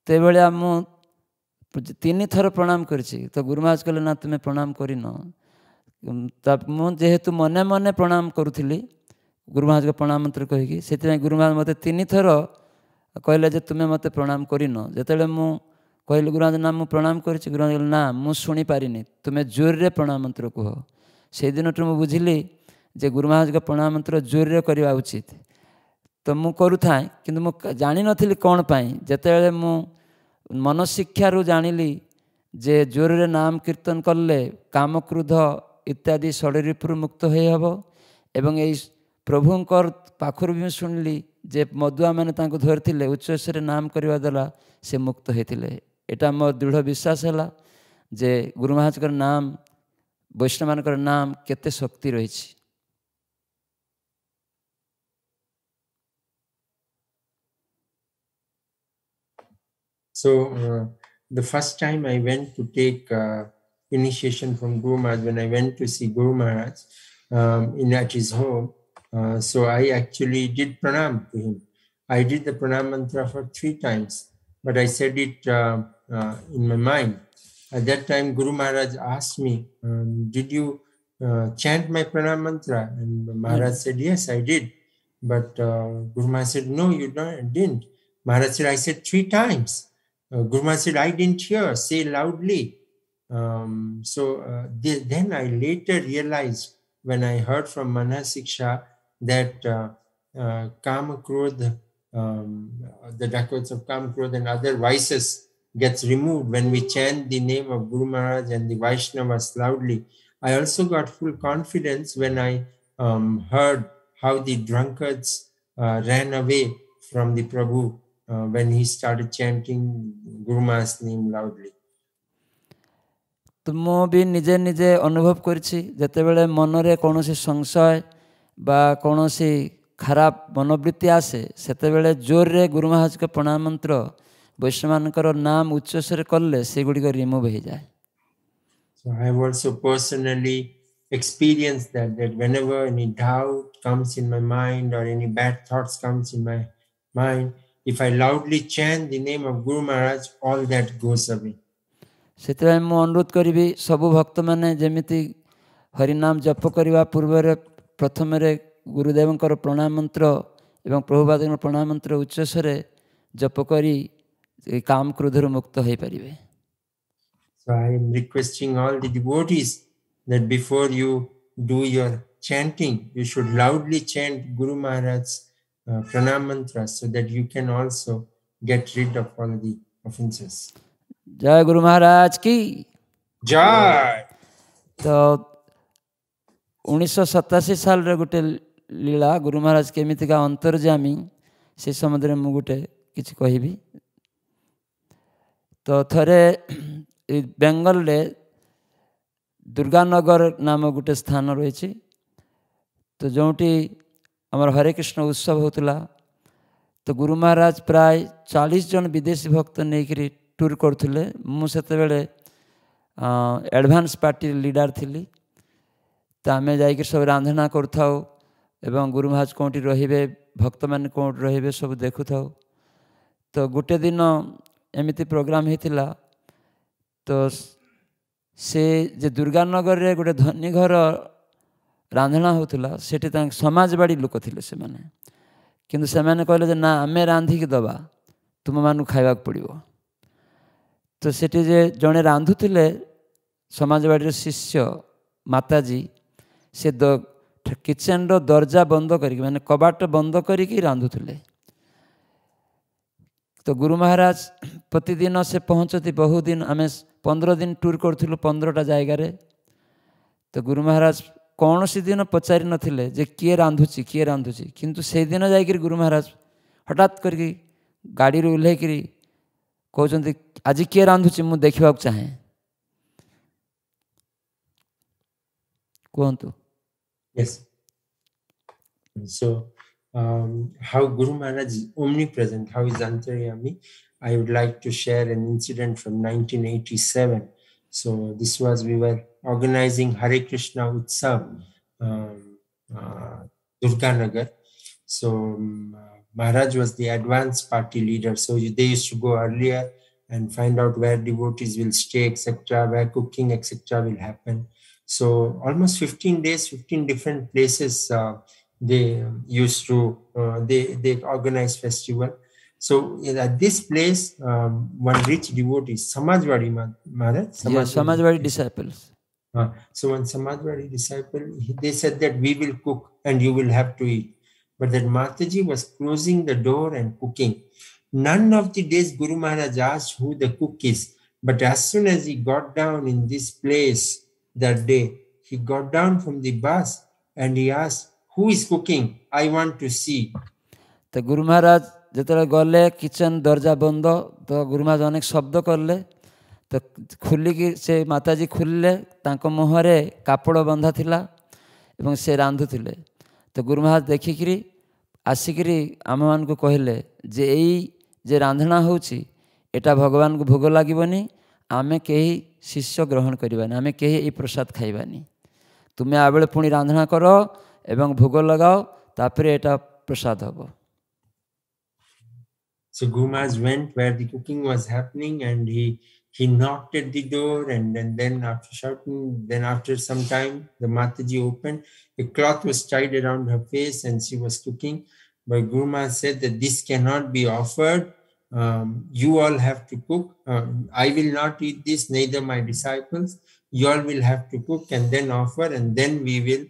ते बेले मु तीन थर प्रणाम करिछि तो गुरु महाराज कहले ना तुमे प्रणाम करिन मु जेहेतु मने मने प्रणाम करुथिली गुरु महाराज को प्रणाम मंत्र कहिकी से गुरु महाराज मते तीन थर कहले जे तुमे मते प्रणाम करिन जेतेले मु कहले गुरु महाराज ना मु प्रणाम करिछि गुरु महाराज ना मु सुनी पारिनी तुमे जोर रे प्रणाम मंत्र कह से दिन मु बुझिली जे गुरु महाराज को प्रणाम मंत्र जोर रे करवा उचित तो मु करूथाए किंतु मु जानि नथिली कोन पाई जेतेले मु मन शिक्षारू जानिली जे जोर रे नाम कीर्तन कले काम क्रोध इत्यादि षडरिपुर मुक्त हो हब एवं यही प्रभुंकर पाखर भी शुणिली जे मदुआ मैंने धरते उच्चस्वर नाम करवा द्वारा से मुक्त होते एटा मोर दृढ़ विश्वास है जे गुरु महाराज नाम वैष्णव मान नाम केते शक्ति रही। So the first time I went to take initiation from Guru Maharaj, when I went to see Guru Maharaj at his home, so I actually did pranam to him. I did the pranam mantra for 3 times, but I said it in my mind. At that time, Guru Maharaj asked me, did you chant my pranam mantra? And Maharaj said, yes, I did. But Guru Maharaj said, no, you didn't. Maharaj said, I said 3 times. Guru Maharaj said, I didn't hear, say loudly. Then I later realized when I heard from Manasiksha that Kama Krodha, the dacoits of Kama Krodha and other vices gets removed when we chant the name of Guru Maharaj and the Vaishnavas loudly. I also got full confidence when I heard how the drunkards ran away from the Prabhu when he started chanting Guru Maharaj's name loudly. तो मु भी निजे निजे अनुभव करिछि जेतेबेले मनरे कोनोसी संशय बा कोनोसी खराब मनोवृत्ति आसे सेतेबेले जोर रे गुरु महाराज के प्रणाम मंत्र वैष्णवानकर नाम उच्चस्वर कले से गुडी को रिमूव हो जाए. So I have also personally experienced that whenever any doubt comes in my mind or any bad thoughts comes in my mind, if I loudly chant the name of Guru Maharaj, all that goes away. से मु अनुरोध करी सबु भक्त मैंने जमीती हरिनाम जप करने पूर्व प्रथम गुरुदेव प्रणाम मंत्र एवं प्रभुपाद प्रणाम मंत्र उच्चस्वर जप करी काम क्रोधर मुक्त हो पारे. So I am requesting all the devotees that before you do your chanting, you should loudly chant Guru Maharaj's pranam mantra so that you can also get rid of all the offenses. जय गुरु महाराज की जय. तो 1987 साल रे गोटे लीला गुरु महाराज केमितिका अंतर्जामी से समुद्र मु गोटे किछि कहिबी. तो थरे बेंगल रे दुर्गानगर नाम गोटे स्थान रही तो जोटी आमर हरे कृष्ण उत्सव होतला तो गुरु महाराज प्राय 40 जन विदेशी भक्त नहीं टूर करथिले. मु सेते बेले एडवांस पार्टी लीडर थिली तो आमे जाइक सब रांधना करथाउ एवं गुरु महाराज कोठी रहिबे भक्त मान कोठी रहिबे सब देखु थाउ. तो गोटे दिन एमिति प्रोग्राम हेतिला तो से जे दुर्गानगर रे गोटे धनी घर रांधना होतला सेठी तांक समाजवाड़ी लोक थिले से माने किंतु से माने कहले जे ना आमे रांधिक दबा तुम मानु खाइबा पड़िबो. तो सेठी जे जने रांधुथिले समाजवाड़ी शिष्य माताजी से किचन रो दरजा बंद करिक माने कबाट बंद करिक रांधुथिले. तो गुरु महाराज प्रतिदिन से पहुँचती बहुत दिन आम 15 दिन टूर करूँ 15टा जगह. तो गुरु महाराज कौन सी दिन पचारि नथिले जे किए रांधुची किंतु से दिन जाकर गुरु महाराज हठात करके गाड़ी ओह्ल कहते आज किए रांधुची मु देखा चाहे कहतु. Yes. So how Guru Maharaj is omnipresent, how is Antaryami, I would like to share an incident from 1987. So this was, we were organizing Hare Krishna Utsav, Durganagar. So Maharaj was the advance party leader. So they used to go earlier and find out where devotees will stay, etc., where cooking, etc., will happen. So almost 15 days, 15 different places they used to, they organize festival. So at this place, one rich devotee, Samajwadi Maharaj, Yes, Samajwadi disciples. So one Samadwari disciple, they said that we will cook and you will have to eat. But that Mataji was closing the door and cooking. None of the days Guru Maharaj asked who the cook is. But as soon as he got down in this place that day, he got down from the bus and he asked, who is cooking? I want to see. तो गुरु महाराज जिते गले kitchen दरजा बंद तो गुरु महाराज अनेक शब्द कले तो खुलिकी से माताजी खुलिले तांको मुहरे कापड़ बंधा थिला एवं से रांधुथिले तो गुरु महाराज देखिकी आसिकी आम मान को कहले जे यही जे रांधना होची एटा भगवान को भोग लागबनी आमे केही शिष्य ग्रहण करबानी आमे केही ए प्रसाद खाइबानी तुमे आबेले पुणी रांधना करो एवं भोग लगाओ तापरे एटा प्रसाद हबो. So Guru Maharaj went where the cooking was happening and he knocked at the door and then after shouting, then after some time the Mataji opened, a cloth was tied around her face and she was cooking. But Guru Maharaj said that this cannot be offered. You all have to cook. I will not eat this, neither my disciples. You all will have to cook and then offer and then we will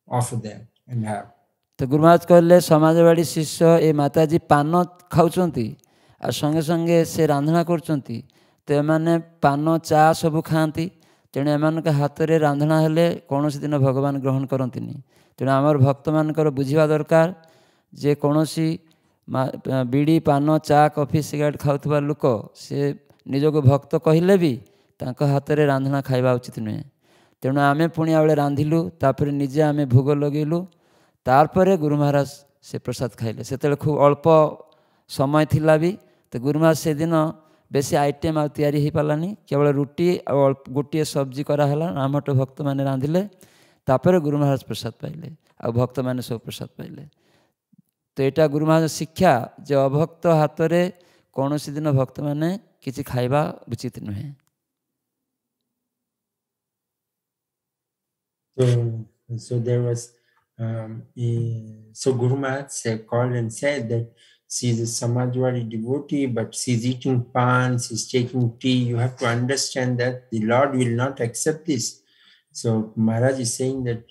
offer that and have. तो गुरु महाराज कहले समाजवाड़ी शिष्य ए माताजी पान खाऊँगी आ संगे संगे से रांधना करचंती तो एमाने पान चा सब खाती तेणु एमान हाथ में रांधना हेले कौन दिन भगवान ग्रहण करती तेणु आमर भक्त मानकर बुझा दरकार जे कौन बीड़ी पान चा कॉफी सिगरेट खाऊा लोक से निजक भक्त कहले भी हाथ में रांधना खाइबा उचित नुहे तेणु आमे पुणी आवे रांधिलु तापर निजे आमे भोग लगेलु तारपरे गुरु महाराज से प्रसाद खाइले से खूब अल्प समय थिला भी तो गुरु महाराज से दिन बेसी आइटम आ तैयारी हो पारानी केवल रुटी और गोटे सब्जी कराला आमठ भक्त मैंने रांधिले तापर गुरु महाराज प्रसाद पाइले आ भक्त मैंने सब प्रसाद पाइले तो यहाँ गुरु महाराज शिक्षा जो अभक्त हाथ में कौन दिन भक्त मैंने किसी खाइबा उचित नुहे. So there was so Guru Maharaj called and said that she's a Samajwadi devotee, but she's eating pan, she's taking tea. You have to understand that the Lord will not accept this. So Maharaj is saying that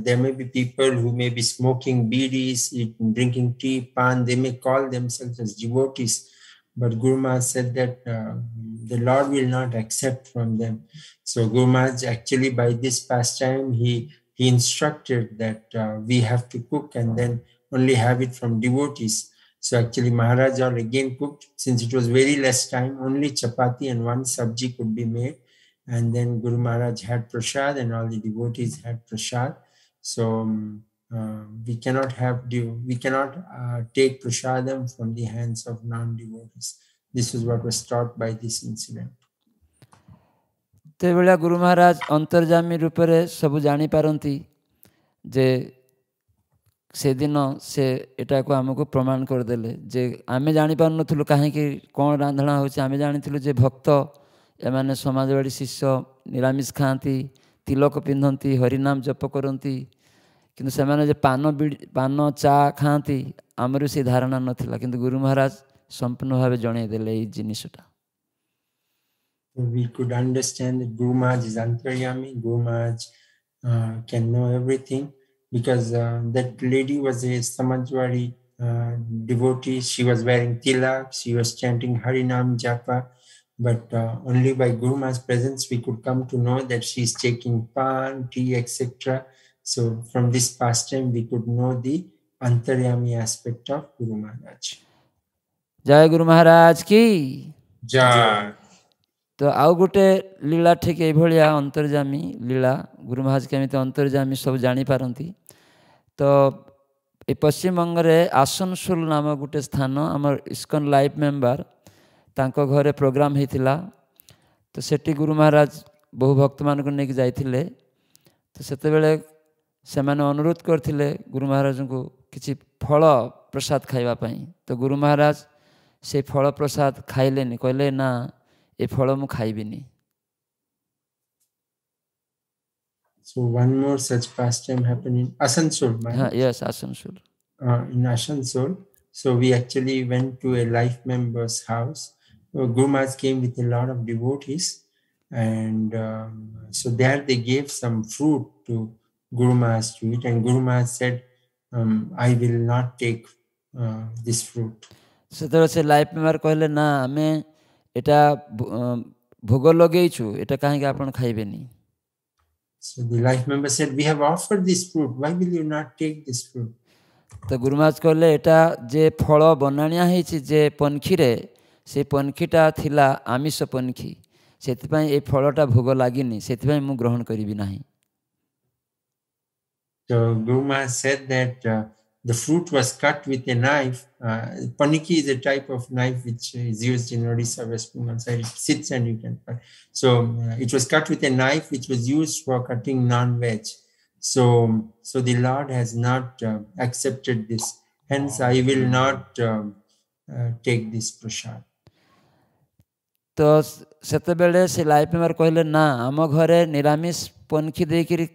there may be people who may be smoking bidis, drinking tea, pan. They may call themselves as devotees, but Guru Maharaj said that the Lord will not accept from them. So Guru Maharaj actually by this pastime he instructed that we have to cook and then only have it from devotees. So actually Maharaj all again cooked, since it was very less time, only chapati and one sabji could be made. And then Guru Maharaj had prasad and all the devotees had prasad. So we cannot take prasadam from the hands of non-devotees. This is what was taught by this incident. तो भाया गुरु महाराज अंतर्जामी रूप से सब जापारती जे से दिन से एटा को आमको प्रमाण करदेले जे आमे जानी पार नथुलु कहीं कौन रांधना होची आमे जानिथिलु जे भक्त एमाने समाजवाड़ी शिष्य निरामिष खाती तिलक पिंधती हरिनाम जप करती किंतु सेमाने जे पान चा खाती आमर से धारणा नथिला किंतु गुरु महाराज संपूर्ण भाव जनईदेले ये जिनिसटा. We could understand that Guru Maharaj is Antaryami. Guru Maharaj can know everything because that lady was a Samajwadi devotee. She was wearing tilak, she was chanting Harinam Japa, but only by Guru Maharaj's presence we could come to know that she is taking pan, tea, etc. So from this pastime we could know the Antaryami aspect of Guru Maharaj. Jai Guru Maharaj ki Jai. तो आउ गोटे लीला ठीक ये अंतर्जामी लीला गुरु महाराज केमी अंतर्जामी सब जापारती तो ये पश्चिम बंग में आसनसोल नाम गोटे स्थान आमर इस्कन लाइफ मेंबर तांको घरे प्रोग्राम होता तो सेठी गुरु महाराज बहु भक्त मान को लेकिन जाइए तो से अनुरोध करते गुरु महाराज को किसी फल प्रसाद खाइबा तो गुरु महाराज से फल प्रसाद खाइलेनि कहले ना ए फल मु खाइबिनी. So one more such pastime happened in Asansol. हाँ, yes, Asansol. In Asansol. So we actually went to a life member's house. Guru Maharaj came with a lot of devotees, and so there they gave some fruit to Guru Maharaj to eat, and Guru Maharaj said, I will not take this fruit. ସେତେବେଳେ ସେ life member କହିଲେ ନା ଆମେ ଏଟା ଭୋଗ ଲଗେଇଛୁ, ଏଟା କାହିଁକି ଆପଣ ଖାଇବେନି. So the life member said, we have offered this fruit, why will you not take this fruit? ତ ଗୁରୁ ମହାରାଜ କହିଲେ ଏଟା ଯେ ଫଳ ବନାଣିଆ ହେଇଛି ଯେ ପନଖିରେ, ସେ ପନଖିଟା ଥିଲା ଆମିଷ ପନଖି, ସେଥିପାଇଁ ଏ ଫଳଟା ଭୋଗ ଲାଗିନି, ସେଥିପାଇଁ ମୁଁ ଗ୍ରହଣ କରିବି ନାହିଁ. So Guru Maharaj said that the fruit was cut with a knife. Paniki is a type of knife which is used in Odisha, West Bengal side. It sits and you can cut. So it was cut with a knife which was used for cutting non-veg. So the Lord has not accepted this. Hence, I will not take this prasad. ତ ସେତେବେଳେ ସେ life member କହିଲେ ନା ଆମ ଘରେ ନିରାମିଷ ପନଖି ଦେଇକିରି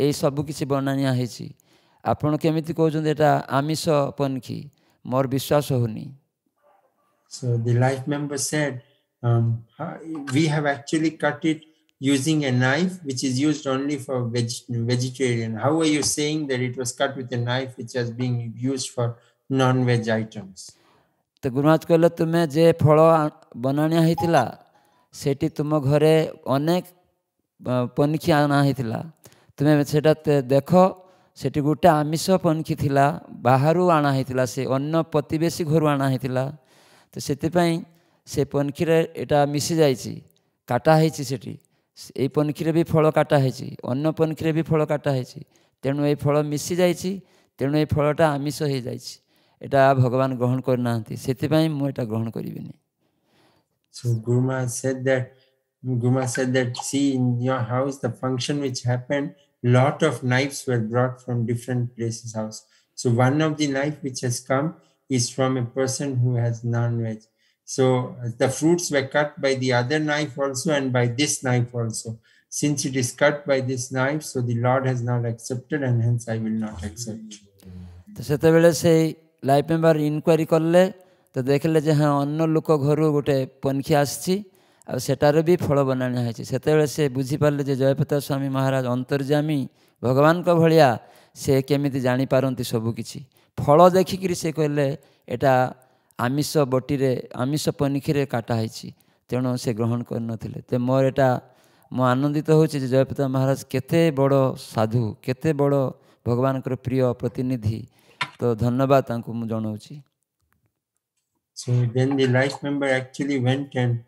ଏଇ ସବୁ କିଛି ବନାଣିଆ ହେଇଛି, ଆପଣ କେମିତି କହୁଛନ୍ତି ଏଟା ଆମିଷ ପନଖି, ମୋର ବିଶ୍ୱାସ ହଉନି. So the life member said, we have actually cut it using a knife which is used only for vegetarian. How are you saying that it was cut with a knife which has been used for non-veg items? ତ ଗୁରୁମାଜ କହିଲେ ତୁମେ ଯେ ଫଳ ବନାଣିଆ ହେଇଥିଲା ସେଠି ତୁମ ଘରେ ଅନେକ ପନିକି ଅଣା ହେଇଥିଲା, ତୁମେ ସେଟା ଦେଖ ସେଠି ଗୋଟେ ଆମିଷ ପନିକି ଥିଲା, ବାହାରୁ ଅଣା ହେଇଥିଲା, ସେ ଅନ୍ୟ ପ୍ରତିବେଶୀ ଘରୁ ଅଣା ହେଇଥିଲା. ତ ସେଥିପାଇଁ ସେ ପନିକିରେ ଏଟା ମିଶି ଯାଇଛି, କାଟା ହେଇଛି, ସେଠି ଏଇ ପନିକିରେ ବି ଫଳ କାଟା ହେଇଛି, ଅନ୍ୟ ପନିକିରେ ବି ଫଳ କାଟା ହେଇଛି, ତେଣୁ ଏଇ ଫଳ ମିଶି ଯାଇଛି, ତେଣୁ ଏଇ ଫଳଟା ଆମିଷ ହେଇଯାଇଛି, ଏଟା ଭଗବାନ ଗ୍ରହଣ କରିନାହାନ୍ତି, ସେଥିପାଇଁ ମୁଁ ଏଟା ଗ୍ରହଣ କରିବିନି. So Guru Maharaj said that see, in your house the function which happened, lot of knives were brought from different places house. So one of the knife which has come is from a person who has non-veg. So the fruits were cut by the other knife also and by this knife also. Since it is cut by this knife, so the Lord has not accepted and hence I will not accept. ତ ସେତେବେଳେ ସେଇ life member enquiry କଲେ ତ ଦେଖିଲେ ଯେ ହଁ ଅନ୍ୟ ଲୋକ ଘରୁ ଗୋଟେ ପନିକି ଆସିଛି ଆଉ ସେଟାରେ ବି ଫଳ ବନାଣିଆ ହେଇଛି. ସେତେବେଳେ ସେ ବୁଝିପାରିଲେ ଯେ ଜୟପ୍ରତାପ ସ୍ୱାମୀ ମହାରାଜ ଅନ୍ତର୍ଯାମୀ ଭଗବାନଙ୍କ ଭଳିଆ, ସେ କେମିତି ଜାଣିପାରନ୍ତି ସବୁକିଛି. ଫଳ ଦେଖିକିରି ସେ କହିଲେ ଏଟା ଆମିଷ ବଟିରେ ଆମିଷ ପନିକିରେ କାଟା ହେଇଛି, ତେଣୁ ସେ ଗ୍ରହଣ କରିନଥିଲେ. ତ ମୋର ଏଟା ମୁଁ ଆନନ୍ଦିତ ହେଉଛି ଯେ ଜୟପ୍ରତାପ ମହାରାଜ କେତେ ବଡ଼ ସାଧୁ, କେତେ ବଡ଼ ଭଗବାନଙ୍କର ପ୍ରିୟ ପ୍ରତିନିଧି. ତ ଧନ୍ୟବାଦ ତାଙ୍କୁ ମୁଁ ଜଣାଉଛି. So then the life member actually went and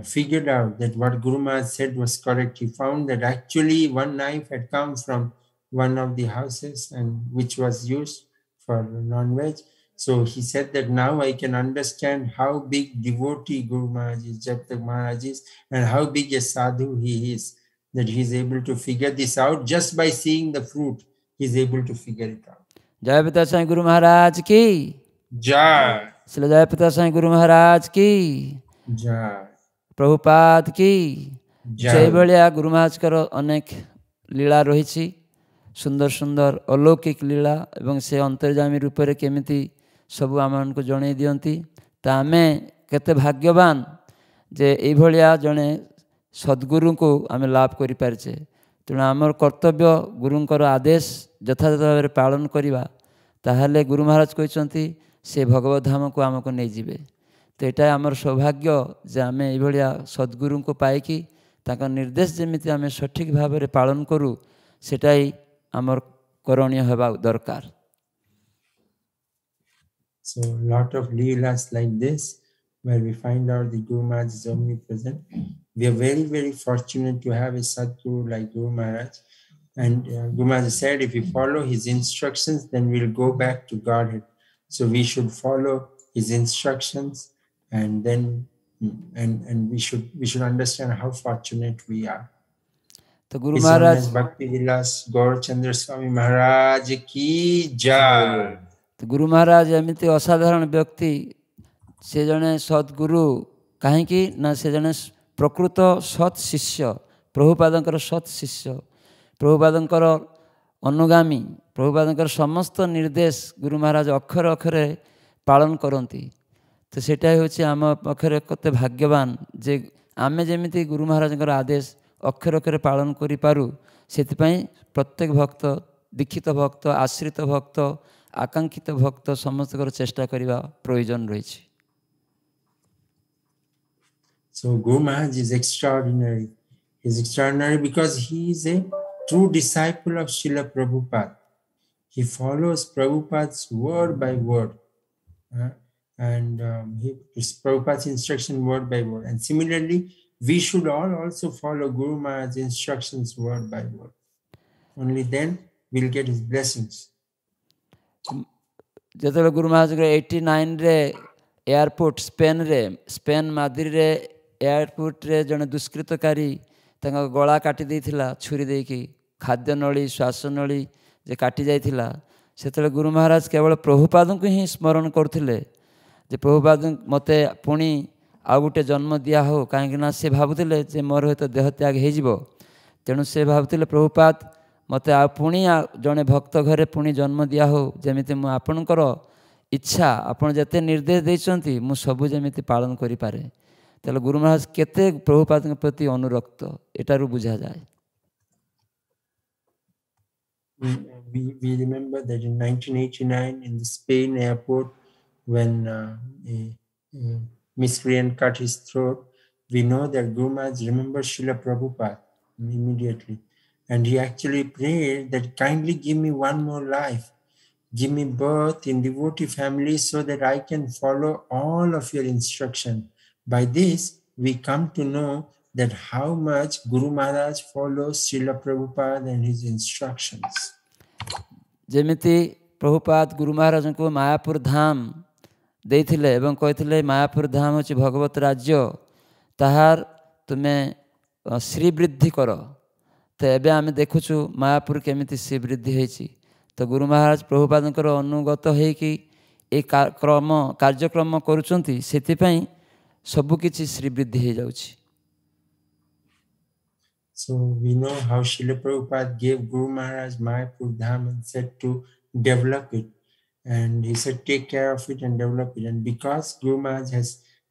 figured out that what Guru Maharaj said was correct. He found that actually one knife had come from one of the houses and which was used for non-veg. So he said that now I can understand how big devotee Guru Maharaj is, Japtak Maharaj is, and how big a sadhu he is, that he is able to figure this out just by seeing the fruit. He is able to figure it out. जय पिता साईं गुरु महाराज की जय. श्री जय पिता साईं गुरु महाराज की जय. प्रभुपाद की जय. जय भलिया गुरु महाराजकर अनेक लीला रही, सुंदर सुंदर अलौकिक लीला, एवं से अंतर्जामी रूप से केमिति सबू आम को जन दियंती. तो आम केते भाग्यवान जे ये भलिया जड़े सद्गुरु को आम लाभ करि पारछे. तेणु आमर कर्तव्य गुरुंकर आदेश यथायथ भाव पालन करवा, ताहले गुरु महाराज कहते से भगवत धाम को आमको नहीं जीवे. तो यहाँ आमर सौभाग्य जे आम ये सद्गुरु को पाइकी ताका निर्देश जमीती आम सठिक भाव में पालन करूँ, सेटा ही आमर करणीय होगा दरकार. So lot of leelas like this, where we find out the Guru Maharaj is omnipresent. We are very, very fortunate to have a Sadguru like Guru Maharaj. And Guru Maharaj said, if we follow his instructions, then we'll go back to Godhead. So we should follow his instructions, and then and we should understand how fortunate we are. तो Guru Maharaj Bhakti Vilas Gaur Chandra Swami Maharaj ki jai. तो गुरु महाराज एमती असाधारण व्यक्ति से जड़े सद्गुरु कहीं ना से जड़े प्रकृत सत् शिष्य प्रभुपादंकर सत् शिष्य प्रभुपादंकर अनुगामी प्रभुपादंकर समस्त निर्देश गुरु महाराज अक्षर अक्षरे पालन करती तो सेटा होछि आम पाखरे कते भाग्यवान जे आमे जेमिति गुरु महाराजंकर आदेश अक्षर अक्षरे पालन करि पारु सेतिपई प्रत्येक भक्त दीक्षित भक्त आश्रित भक्त आकांक्षित भक्त समस्त चेष्टा करिवा प्रयोजन रही। So Guru Maharaj is extraordinary. He is extraordinary because he is a true disciple of Srila Prabhupada. He follows Prabhupada's word by word. And Prabhupada's instruction word by word. And similarly, we should all also follow Guru Maharaj's instructions word by word. Only then we'll get his blessings. जतले Guru Maharaj 89 रे airport Spain मादिरी रे airport रे जने दुष्कृतकारी तंगा गला काटी देथिला छुरी देकी खाद्य नली श्वास नली जे काटी जाइथिला सेतले गुरु महाराज केवल प्रभुपाद को ही स्मरण करथिले जे प्रभुपाद मते पुणी आ गुटे जन्म दिया हो काहेकि ना से भाबुथिले जे मोर हेत देह त्याग हे जिवो तेणु से भाबुथिले प्रभुपाद मते आ पुणी जने भक्त घरे पुणी जन्म दिया हो जेमिति मु आपनकर इच्छा आपण जते निर्देश देइचंती मु सबु जेमिति पालन करि पारे तेले गुरु महाराज केते प्रभुपाद के प्रति अनुरक्त एटारु बुझा जाए। We remember that in 1989 in the Spain airport when a miscreant cut his throat, we know that Guru Maharaj remembered Srila Prabhupada immediately. And he actually prayed that kindly give me one more life. Give me birth in devotee family so that I can follow all of your instruction. By this, we come to know that how much Guru Maharaj follows Srila Prabhupada and his instructions. जेमिति Prabhupada Guru Maharaj को मायापुर धाम देइथिले एवं कहिथिले मायापुर धाम होछि भगवत राज्य ताहार तुम्हें श्री वृद्धि कर तो एबे आमे देखुछु मायापुर केमिति श्री वृद्धि होइछि तो गुरु महाराज प्रभुपादंकर अनुगत होइकि ए कार्यक्रम करूचंती सेतिपई सबु किछि श्री वृद्धि हो जाउछि। So we know how Srila Prabhupada gave Guru Maharaj Mayapur Dham and said to develop it. And he said, take care of it and develop it. And because Guru Maharaj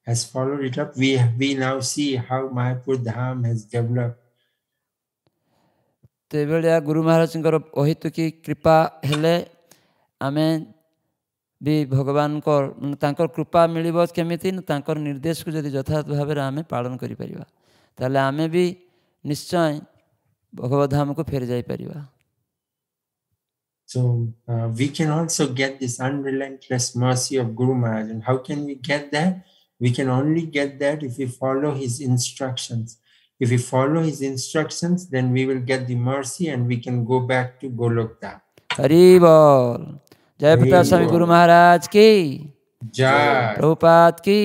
has followed it up, we now see how Mayapur Dham has developed. तो बेलिया गुरु महाराज अहित की कृपा हेले आमे भी भगवान को तांकर कृपा मिलिबो केमिति तांकर निर्देश को जदि यथार्थ भाव में आमे पालन करि परिबा ताले आमे भी निश्चय भगवत धाम को फेर जाई परिबा। So we can also get this unrelentless mercy of Guru Maharaj. And how can we get that? We can only get that if we follow his instructions. If we follow his instructions, then we will get the mercy and we can go back to Golok Dham. Hari बोल। जय प्रताप स्वामी गुरु महाराज की जय, प्रभुपाद की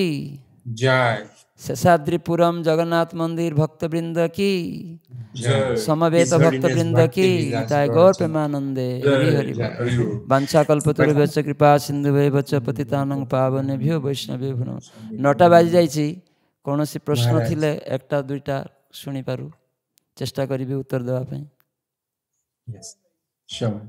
जय, शेषाद्रिपुरम जगन्नाथ मंदिर भक्तवृंद की जय, समवेत भक्तवृंद की निताय गौर प्रेमानंदे हरि हरि बोल। वांछाकल्पतरुभ्यश्च कृपा सिन्धुभ्यश्च पतितानां पावनेभ्यो वैष्णवेभ्यो नमः। 9टा बाजी जाइछि कोनोसी प्रश्न थिले एकटा दुईटा शुणी पारु चेष्टा करिबि उत्तर देबा पई। Yes, sure.